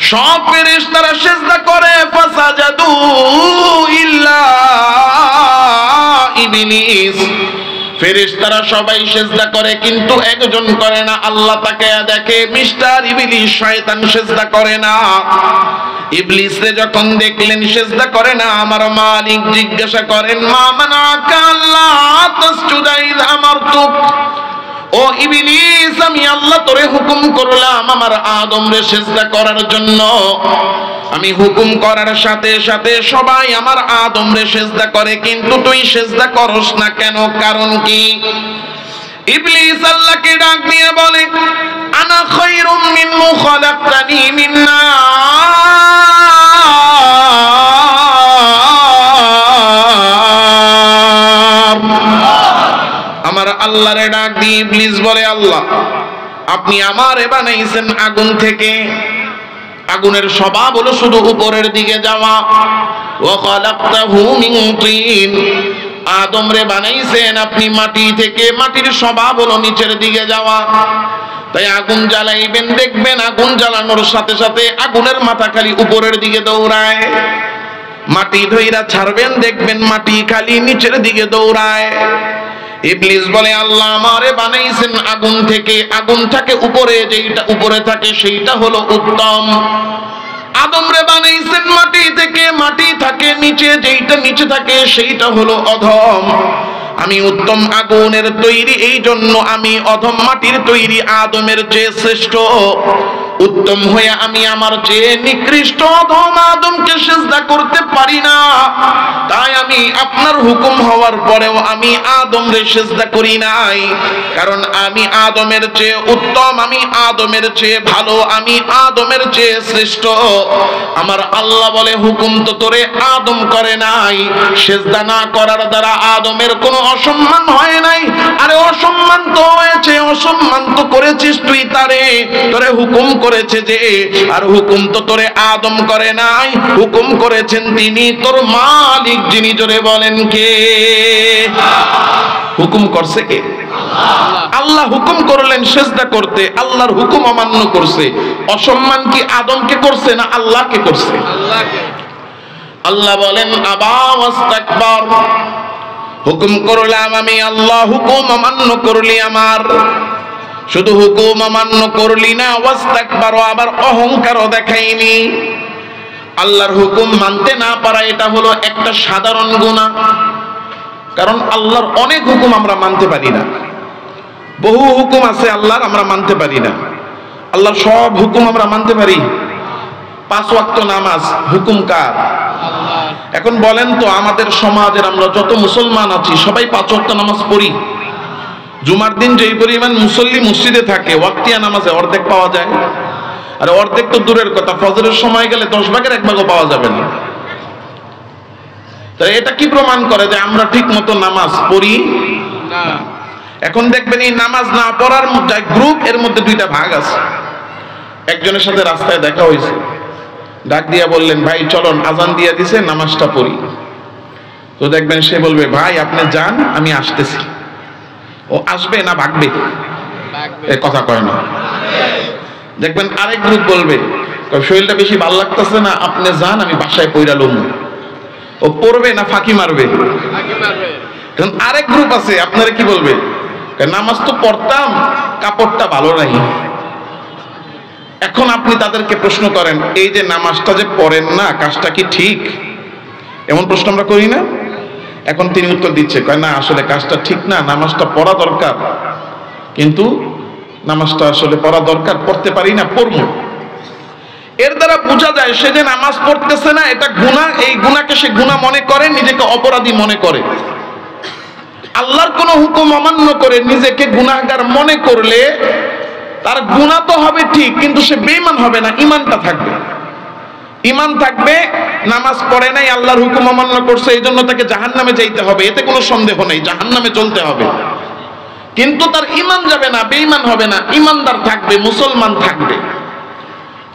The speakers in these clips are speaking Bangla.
সব ফেরেশতারা সিজদা করে, ফাসাজাদু ইল্লা ইবলিস, ফেরেশতারা সবাই সিজদা করে কিন্তু একজন করে না। আল্লাহ তাকে দেখে মিস্টার ইবলিস শয়তান সিজদা করে না। ইবলিসে যখন দেখলেন সিজদা করে না, আমার মালিক জিজ্ঞাসা করেন, মা মানাকা আল্লা তাসজুদা ইয আমারতুক, ও ইবলিস আমি আল্লাহ তোরে হুকুম করলাম আমার আদম রে সিজদা করার জন্য, আমি হুকুম করার সাথে সাথে সবাই আমার আদম রে সিজদা করে, কিন্তু তুই সিজদা করস না কেন, কারণ কি? ইবলিস আল্লাহকে ডাক দিয়ে বলে, আনা খায়রুম মিনহু খালাকতানি মিন নার। আমার আল্লাহরে ডাক দিয়ে ইবলিস বলে, আল্লাহ আপনি আমারে বানাইছেন আগুন থেকে, আগুনের স্বভাব হলো শুধু উপরের দিকে যাওয়া, ওয়া খালাকতাহু মিন তিন, আদম রে বানাইছেন আপনি মাটি থেকে, মাটির স্বভাব হলো নিচের দিকে যাওয়া। তাই আগুন জ্বালাইবেন, দেখবেন আগুন জ্বালানোর সাথে সাথে আগুনের মাথা খালি উপরের দিকে দৌড়ায়, মাটি ধইরা ছাড়বেন দেখবেন মাটি খালি নিচের দিকে দৌড়ায়। ইবলিস বলে, আল্লাহ আমারে বানাইছেন আগুন থেকে, আগুনটাকে উপরে যেইটা উপরে থাকে সেইটা হলো উত্তম, আদম রে বানাইছেন মাটি থেকে, মাটি থাকে নিচে, যেইটা নিচে থাকে সেইটা হলো অধম। আমি উত্তম আগুনের তৈরি, এই জন্য আমি অধম মাটির তৈরি আদমের চেয়ে শ্রেষ্ঠ, উত্তম হয়ে আমি আমার চেয়ে নিকৃষ্ট অধম আদমকে সিজদা করতে পারি না। তাই আমি আপনার হুকুম হওয়ার পরেও আমি আদম রে সিজদা করি নাই, কারণ আমি আদমের চেয়ে উত্তম, আমি আদমের চেয়ে ভালো, আমি আদমের চেয়ে শ্রেষ্ঠ। আমার আল্লাহ বলে, হুকুম তো তোরে আদম করে নাই, সিজদা না করার দ্বারা আদমের কোনো অসম্মান হয় নাই। আরে অসম্মান তো হয়েছে, অসম্মান তো করেছিস তুই তারে, তোরে হুকুম করেছে যে, আর হুকুম তো তোরে আদম করে নাই, হুকুম করেছেন তিনি তোর মালিক, যিনি জোরে বলেন কে? হুকুম করছে কে? আল্লাহ হুকুম করলেন সিজদা করতে, আল্লাহর হুকুম অমান্য করছে। অসম্মান কি আদমকে করছে না আল্লাহকে করছে? আল্লাহ বলেন, আবা ওয়াস্তাকবার, হুকুম করলাম আমি আল্লাহ, হুকুম অমান্য করলি আমার, শুধু হুকুম অমান্য করলি না, ওয়াস্তাকবার, আবার অহংকারও দেখাইনি। আল্লাহর হুকুম মানতে না পারা এটা হলো একটা সাধারণ গুনাহ, কারণ আল্লাহর অনেক হুকুম আমরা মানতে পারি না, বহু হুকুম আছে আল্লাহর আমরা মানতে পারি না। আল্লাহর সব হুকুম আমরা মানতে পারি। 5 ওয়াক্ত নামাজ হুকুম কার? এখন বলেন তো, আমাদের সমাজের আমরা যত মুসলমান আছি সবাই 5 ওয়াক্ত নামাজ পড়ি? জুমার দিন যেই পরিমাণ মুসল্লি মসজিদে থাকে, ওয়াক্তিয়া নামাজে অর্ধেক পাওয়া যায়। আর অর্ধেক তো দূরের কথা, ফজরের সময় গেলে 10 ভাগের 1 ভাগও পাওয়া যাবে না। তাই এটা কি প্রমাণ করে যে আমরা ঠিক মতো নামাজ পড়ি না? এখন দেখবেন এই নামাজ না পড়ার মধ্যে গ্রুপ, এর মধ্যে 2টা ভাগ আছে। একজনের সাথে রাস্তায় দেখা হয়েছে, ডাক দিয়া বললেন, ভাই চলুন আজান দিয়ে দিছে, নামাজটা পড়ি। তো দেখবেন সে বলবে, ভাই আপনি যান আমি আসতেছি। ও আসবে না ভাগবে? এ কথা কয় না। দেখবেন আরেক গ্রুপ বলবে, শরীরটা বেশি ভালো লাগতেছে না, আপনি যান আমি বাসায় পইরা লুম। ও পড়বে না ফাঁকি মারবে? কারণ আরেক গ্রুপ আছে, আপনারা কি বলবে, নামাজ তো পড়তাম, কাপড়টা ভালো নাই। এখন আপনি তাদেরকে প্রশ্ন করেন, এই যে নামাজটা যে পড়েন না, কাজটা কি ঠিক? এমন প্রশ্ন আমরা করি না? এখন তিনি উত্তর দিচ্ছে, কয় না আসলে কাজটা ঠিক না, নামাজটা পড়া দরকার, কিন্তু নামাজটা আসলে পড়া দরকার, পড়তে পারি না, পড়বো। এর দ্বারা বোঝা যায় সে যে নামাজ পড়তেছে না এটা গুনাহ, এই গুনাহকে সে গুনাহ মনে করে, নিজেকে অপরাধী মনে করে। আল্লাহর কোন হুকুম অমান্য করে নিজেকে গুনাহগার মনে করলে তার গুনাহ তো হবে ঠিক, কিন্তু সে বেঈমান হবে না, ঈমানটা থাকবে। ঈমান থাকবে, নামাজ পড়ে নাই, আল্লাহর হুকুম অমান্য করছে, এই জন্য তাকে জাহান্নামে যাইতে হবে, এতে কোনো সন্দেহ নেই, জাহান্নামে চলতে হবে। কিন্তু তার ঈমান যাবে না, বেঈমান হবে না, ঈমানদার থাকবে, মুসলমান থাকবে।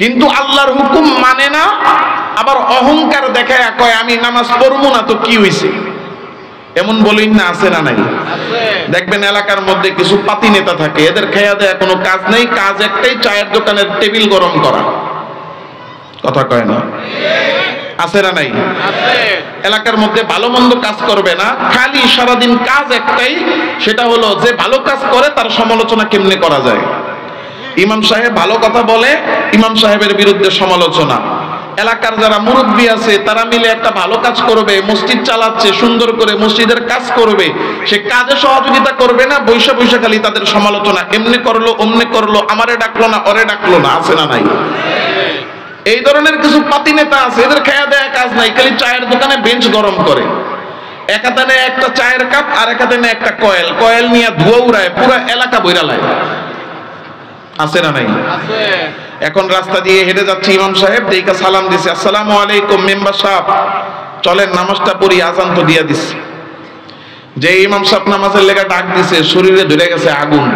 কিন্তু আল্লাহর হুকুম মানে না, আবার অহংকার দেখায় কয় আমি নামাজ পড়বো না, তো কি হইছে? এমন বলেন না, আছে না নাই? দেখবেন এলাকার মধ্যে কিছু পাতি নেতা থাকে, এদের খেয়া দেয়া কোনো কাজ নেই, কাজ একটাই, চায়ের দোকানের টেবিল গরম করা। কথা কয় না? আছে না নাই? এলাকার মধ্যে ভালো মন্দ কাজ করবে না, খালি সারাদিন কাজ একটাই, সেটা হলো যে ভালো কাজ করে তার সমালোচনা কেমনে করা যায়। ইমাম সাহেব ভালো কথা বলে, ইমাম সাহেবের বিরুদ্ধে সমালোচনা। এলাকার যারা মুরব্বী আছে তারা মিলে একটা ভালো কাজ করবে, মসজিদ চালাচ্ছে, সুন্দর করে মসজিদের কাজ করবে, সে কাজে সহযোগিতা করবে না, বৈশা বৈশা খালি তাদের সমালোচনা, এমনি করলো অমনি করলো, আমারে ডাকলো না ওরে ডাকলো না। আছে না নাই? এই ধরনের কিছু পাতি নেতা আছে, এদের খেয়া দেয়া কাজ নাই, খালি চায়ের দোকানে বেঞ্চ গরম করে, এক হাতে নেয় একটা চায়ের কাপ আর এক হাতে নেয় একটা কয়েল, কয়েল নিয়ে ধোঁয়া উড়ায়, পুরো এলাকা বইরালায়। আছে না নাই? এখন রাস্তা দিয়ে হেঁটে যাচ্ছে ইমাম সাহেব, দেখা সালাম দিছে, আসসালামু আলাইকুম মেম্বার সাহেব, চলেন নামাজটা পড়ি, আজান তো দিয়া দিচ্ছে। যে ইমাম সাহেব নামাজের লেগে ডাক দিছে, শরীরে ধরে গেছে আগুন।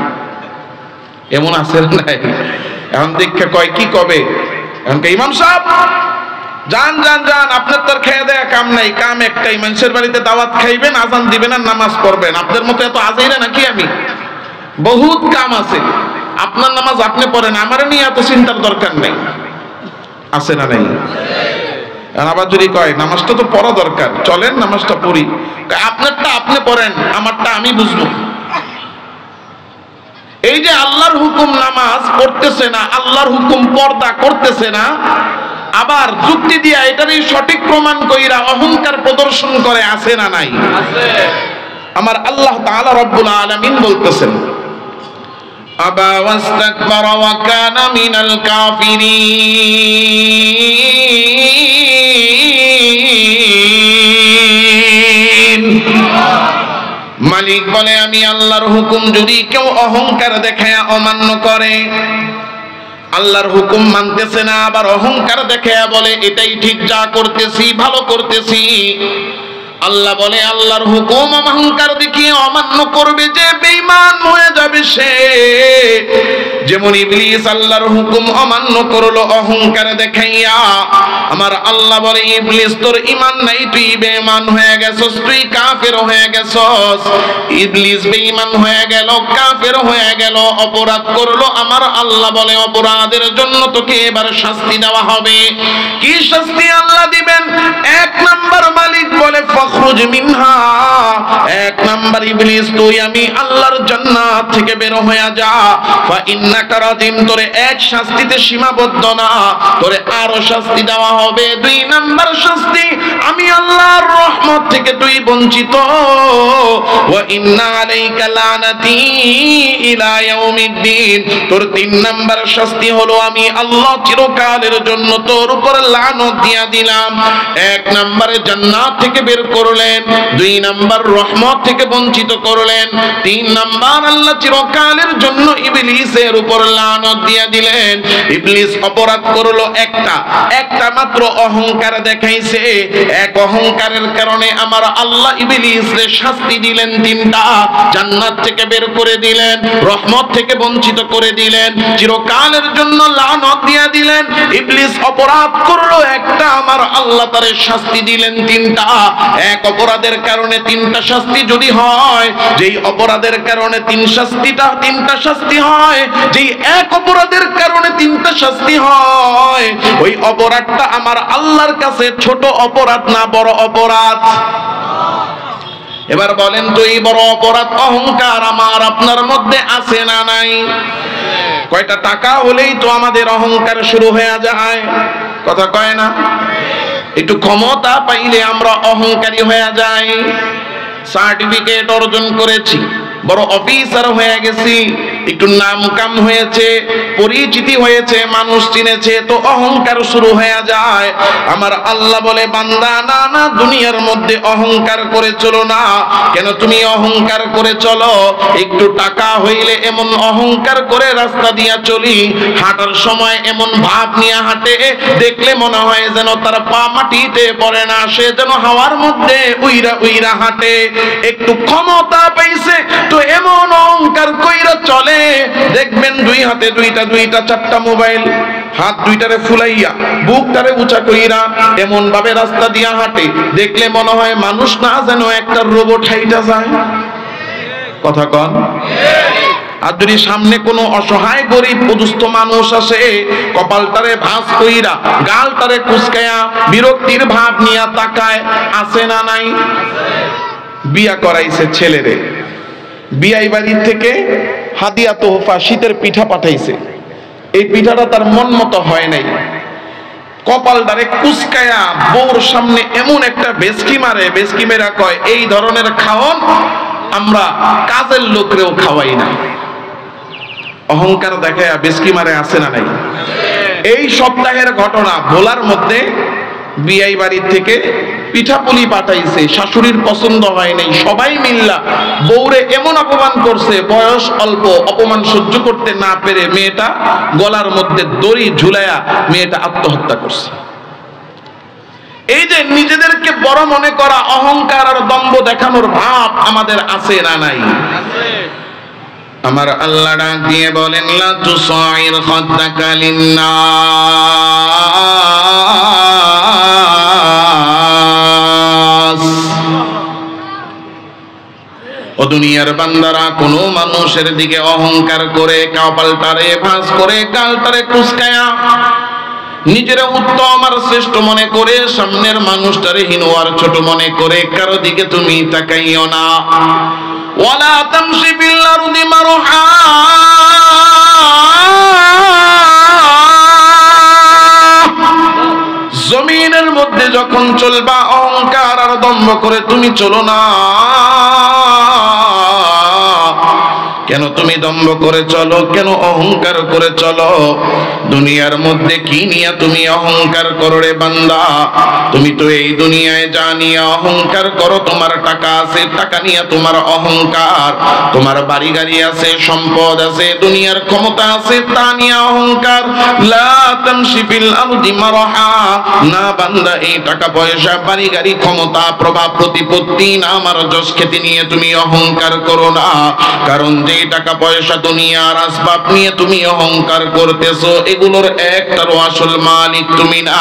এমন আছে না নাই? এখন দীক্ষা কয় কি কবে, এখন ইমাম সাহেব যান যান যান, আপনার তার খেয়ে দেয়া কাম নাই, কাম একটাই, মানুষের বাড়িতে দাওয়াত খাইবেন, আজান দিবেন আর নামাজ পড়বেন। আপনার মতো এত আজাইরা নাকি আমি? বহুত কাম আছে, আপনার নামাজ আপনি পড়েন, আমার নিয়ে এত চিন্তার দরকার নেই। আছে না নাই? আবার যদি কয় নামাজটা তো পড়া দরকার, চলেন নামাজটা পড়ি, আপনারটা আপনি পড়েন, আমারটা আমি বুঝবো। এই যে আল্লাহর হুকুম নামাজ পড়তেছে না, আল্লাহর হুকুম পর্দা করতেছে না, আবার যুক্তি দিয়া এটারই সঠিক প্রমাণ কইরা অহংকার প্রদর্শন করে। আছে না নাই? আমার আল্লাহ তাআলা রব্বুল আলামিন বলতেছেন, আবা ওয়াস্তাকবারা ওয়া কানা মিনাল কাফিরিন। মালিক বলে আমি আল্লাহর হুকুম যদি কেউ অহংকার দেখায় অমান্য করে, আল্লাহর হুকুম মানতেছে না, আবার অহংকার দেখায় বলে এটাই ঠিক, যা করতেছি ভালো করতেছি, আল্লাহ বলে আল্লাহর হুকুম অহংকার দেখিয়ে অমান্য করবে যে বেঈমান হয়ে যাবে সে। যেমন ইবলিস আল্লাহর হুকুম অমান্য করলো অহংকার দেখাইয়া, আমার আল্লাহ বলে ইবলিস তোর ঈমান নাই, তুই বেঈমান হয়ে গেছস, তুই কাফের হয়ে গেছস। ইবলিস বেঈমান হয়ে গেল, কাফের হয়ে গেল, অপরাধ করলো, আমার আল্লাহ বলে অপরাধের জন্য তোকে এবার শাস্তি দেওয়া হবে। কি শাস্তি আল্লাহ দিবেন? এক নাম্বার মালিক বলে ফখরুজ মিনহা, এক নাম্বার ইবলিস তুই আমি আল্লাহর জান্নাত থেকে বের হয়ে যা, ফা ইন্নাকা রাজিম, তোরে এক শাস্তিতে সীমাবদ্ধ না, তোরে আরো শাস্তি দেওয়া হবে। দুই নাম্বার শাস্তি, আমি আল্লাহর রহমত থেকে তুই বঞ্চিত, ওয়া ইন্না আলাইকা লানাতি ইলা ইয়াউমিদ্দিন, তোর তিন নাম্বার শাস্তি হলো আমি আল্লাহ চিরকালের জন্য তোর উপর লানত দিয়া দিলাম। এক নম্বরে জান্নাত থেকে বের করলেন, দুই নাম্বার রহমত থেকে বঞ্চিত করলেন, তিন নাম্বার আল্লাহ চিরকালের জন্য ইবলিসের উপর লানত দিয়া দিলেন। ইবলিস অপরাধ করলো একটা মাত্র অহংকার দেখাইছে, এক অহংকারের কারণে আমার আল্লাহ ইবলিসের শাস্তি দিলেন তিনটা, জান্নাত থেকে বের করে দিলেন, রহমত থেকে বঞ্চিত করে দিলেন, চিরকালের জন্য লানত দিয়া দিলেন। ইবলিস অপরাধ করলো একটা, আমার আল্লাহ তার শাস্তি দিলেন তিনটা। এক অপরাধের কারণে তিনটা শাস্তি যদি হয়, যেই অপরাধের কারণে তিনটা শাস্তি হয়, যেই এক অপরাধের কারণে তিনটা শাস্তি হয়, ওই অপরাধটা আমার আল্লাহর কাছে ছোট অপরাধ না, বড় অপরাধ। এবার বলেন তো এই বড় অপরাধ অহংকার আমার আপনার মধ্যে আছে না নাই? কয়টা টাকা হলেই তো আমাদের অহংকার শুরু হয়ে যায়, কথা কয় না? একটু ক্ষমতা পাইলে আমরা অহংকারী হয়ে যাই। সার্টিফিকেট অর্জন করেছি, বড় অফিসার হয়ে গেছি, একটু নাম কাম হয়েছে, পরিচিতি হয়েছে, মানুষ চিনেছে, তো অহংকার শুরু হয়ে যায়। আমার আল্লাহ বলে বান্দা না না, দুনিয়ার মধ্যে অহংকার করে চলো না। কেন তুমি অহংকার করে চলো? একটু টাকা হইলে এমন অহংকার করে রাস্তা দিয়া চলি, হাঁটার সময় এমন ভাব নিয়ে হাঁটে, দেখলে মনে হয় যেন তার পা মাটিতে পড়ে না, সে যেন হাওয়ার মধ্যে উইরা উইরা হাঁটে। একটু ক্ষমতা পাইছে তো এমন অহংকার কইরা চলে, দেখবেন দুই হাতে দুইটা চারটা মোবাইল, হাত দুইটারে ফুলাইয়া বুকটারে উঁচা কইরা এমন ভাবে রাস্তা দিয়া হাঁটে, দেখলে মনে হয় মানুষ না যেন একটা রোবট হাইটা যায়, কথা কন। আর যদি সামনে কোনো অসহায় গরিব অদুস্থ মানুষ আসে, কপালটারে ভাঁজ কইরা গালটারে কুচকায়া বিরক্তির ভাব নিয়ে তাকায়, আছে না নাই? বিয়া করাইছে ছেলেরে, বিয়াই বাড়ির থেকে হাদিয়া তোহফা শীতের পিঠা পাঠাইছে, এই পিঠাটা তার মন মতো হয় নাই, কপালটারে কুচকায়া বউর সামনে এমন একটা বেসকি মারে, বেসকি মেরা কয় এই ধরনের খাওন আমরা কাজের লোকরেও খাওয়াই না। অহংকার দেখায় বেসকি মারে, আছে না নাই? এই সপ্তাহের ঘটনা, ভোলার মধ্যে বিয়াই বাড়ির থেকে পিঠাপুলি পাঠাইছে, শাশুড়ির পছন্দ হয় নাই, সবাই মিল্লা বউরে এমন অপমান করছে, বয়স অল্প, অপমান সহ্য করতে না পেরে মেয়েটা গলার মধ্যে দড়ি ঝুলায়া মেয়েটা আত্মহত্যা করছে। এই যে নিজেদেরকে বড় মনে করা, অহংকার আর দম্ভ দেখানোর ভাব আমাদের আছে না নাই? আমার আল্লাহ ডাক দিয়ে বলেন, লা তুসাইর খাদ্দাকা লিন্নাস। ও দুনিয়ার বান্দারা, কোন মানুষের দিকে অহংকার করে কপালটারে ভাঁজ করে গালটারে কুচকায়া নিজের উত্তম আর শ্রেষ্ঠ মনে করে সামনের মানুষটারে হীন আর ছোট মনে করে কারো দিকে তুমি তাকাইও না। ওয়ালা তামশি বিল আরদি মারহা, জমিনের মধ্যে যখন চলবা অহংকার আর দম্ভ করে তুমি চলো না। কেন তুমি দম্ভ করে চলো? কেন অহংকার করে চলো? দুনিয়ার মধ্যে কি নিয়ে তুমি অহংকার করো রে বান্দা? তুমি তো এই দুনিয়ায় যা নিয়ে অহংকার করো, তোমার টাকা আছে, টাকা নিয়ে তোমার অহংকার, তোমার বাড়ি গাড়ি আছে, সম্পদ আছে, দুনিয়ার ক্ষমতা আছে, তা নিয়ে অহংকার। লা তামশি ফিল আরদি মারহা, না বান্দা এই টাকা পয়সা, বাড়ি গাড়ি, ক্ষমতা, প্রভাব, প্রতিপত্তি, না আমার যশ খ্যাতি নিয়ে তুমি অহংকার করো না। কারণ যে টাকা পয়সা দুনিয়ার আসবাব নিয়ে তুমি অহংকার করতেছো, এগুলোর একটারও আসল মালিক তুমি না।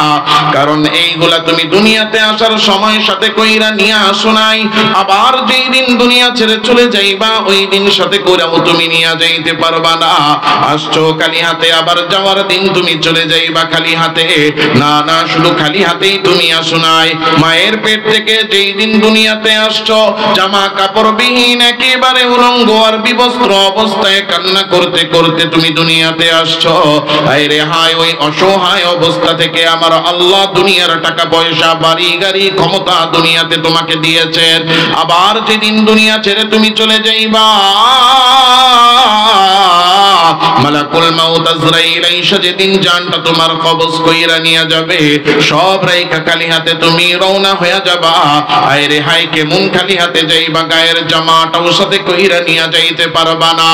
কারণ এইগুলা তুমি দুনিয়াতে আসার সময় সাথে কইরা নিয়ে আসো নাই, আবার যেই দিন দুনিয়া ছেড়ে চলে যাইবা ওই দিন সাথে কইরাও তুমি নিয়ে যাইতে পারবা না। আসছো খালি হাতে, আবার যাওয়ার দিন তুমি চলে যাইবা খালি হাতে। না না, শুধু খালি হাতেই তুমি আসো নাই। মায়ের পেট থেকে যেই দিন দুনিয়াতে আসছো, জামা কাপড় বিহীন, একেবারে উলঙ্গ আর বিবস্ত্র অবস্থায় কান্না করতে করতে তুমি দুনিয়াতে আসছো। হায় রে হায়, ওই অসহায় অবস্থা থেকে আমার আল্লাহ দুনিয়ার টাকা পয়সা, বাড়ি গাড়ি, ক্ষমতা দুনিয়াতে তোমাকে দিয়েছেন। আবার যেদিন দুনিয়া ছেড়ে তুমি চলে যাইবা, মালাকুল মাউত আজরাইল আইসা যেদিন জানটা তোমার কবজ কইরা নিয়ে যাবে, সব রাইখা খালি হাতে তুমি রওনা হয়ে যাবা। হায় রে হায়, কেমন খালি হাতে যাইবা? গায়ের জামাটাও সাথে কইরা নিয়ে যাইতে পারবা না।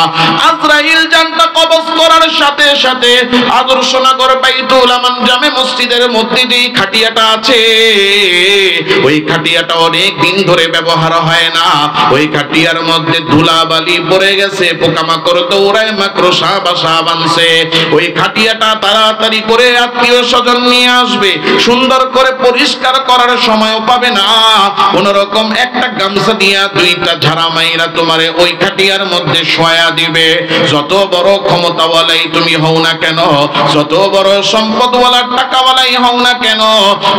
আজরাইল জানটা কবজ করার সাথে সাথে আদর্শনগর বাইতুল আমান জামে মসজিদের মধ্যে যে খাটিয়াটা আছে, ওই খাটিয়াটা অনেক দিন ধরে ব্যবহার হয় না। ওই খাটিয়ার মধ্যে ধুলাবালি পড়ে গেছে, পোকামাকড় দৌড়ায়, মাকড়সা বাসা বাঁধছে। ওই খাটিয়াটা তাড়াতাড়ি করে আত্মীয় স্বজন নিয়ে আসবে, সুন্দর করে পরিষ্কার করার সময়ও পাবে না। কোন রকম একটা গামছা দিয়া দুইটা ঝাড়া মাইরা তোমারে ওই খাটিয়ার মধ্যে শোয়া দিবে। যত বড় ক্ষমতাওয়ালাই তুমি হও না কেন, যত বড় সম্পদওয়ালা টাকাওয়ালাই হও না কেন,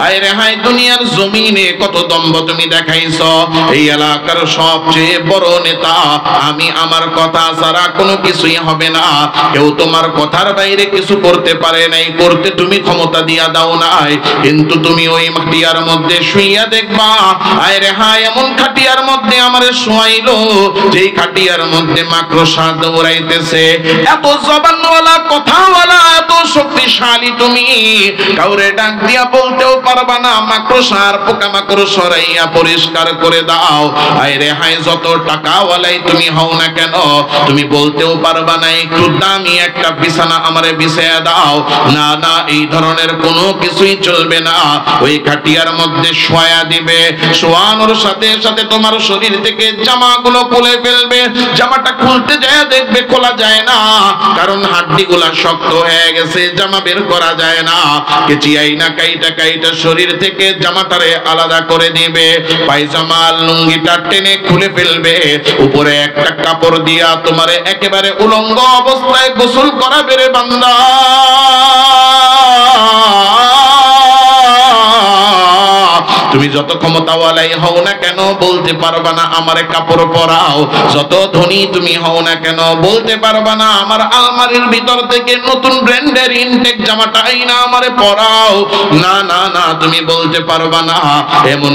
হায় রে হায়, দুনিয়ার জমিনে কত দম্ভ তুমি দেখাইছো। এই এলাকার সবচেয়ে বড় নেতা আমি, আমার কথা ছাড়া কোনো কিছুই হবে না। কেউ তোমার কথার বাইরে কিছু করতে পারে নাই, করতে তুমি ক্ষমতা দিয়া দাও নাই। কিন্তু তুমি ওই খাটিয়ার মধ্যে শুইয়া দেখবা, হায় রে হায়, এমন খাটিয়ার মধ্যে আমারে শোয়াইলো যেই খাটিয়ার মধ্যে মাকড়সা দৌড়াইতেছে। এত জবানওয়ালা, কথাওয়ালা, এত শক্তিশালী তুমি, কাউরে ডাক দিয়া বলতেও পারবা না মাকড়সার পোকামাকড় সরাইয়া পরিষ্কার করে দাও। হায় রে হায়, যত টাকাওয়ালাই তুমি হও না কেন, তুমি বলতেও পারবা না একটু দামি একটা বিছানা আমারে বিছায়া দাও। না না, এই ধরনের কোনো কিছুই চলবে না। ওই খাটিয়ার মধ্যে শোয়া দিবে, শোয়ানোর সাথে সাথে তোমার শরীর থেকে জামাগুলো খুলে ফেলবে। জামাটা খুলতে যায় দেখবে খোলা যায় না, কারণ হাড্ডিগুলা শক্ত হয়ে গেছে, জামা বের করা যায় না। কেচিয়াই না কাইটা কাইটা শরীর থেকে জামাটারে আলাদা করে দিবে, পায়জামা লুঙ্গিটা টেনে খুলে ফেলবে, উপরে একটা কাপড় দিয়া তোমারে একেবারে উলঙ্গ অবস্থায় গোসল করাবে রে বান্দা। তুমি যত ক্ষমতাওয়ালাই হও না কেন বলতে পারবা না আমারে কাপড় পরাও। যত ধনী তুমি হও না কেন বলতে পারবা না আমার আলমারির ভিতর থেকে নতুন ব্র্যান্ডের ইনটেক জামাটা আইনা আমারে পরাও। না না না, তুমি বলতে পারবা না। এমন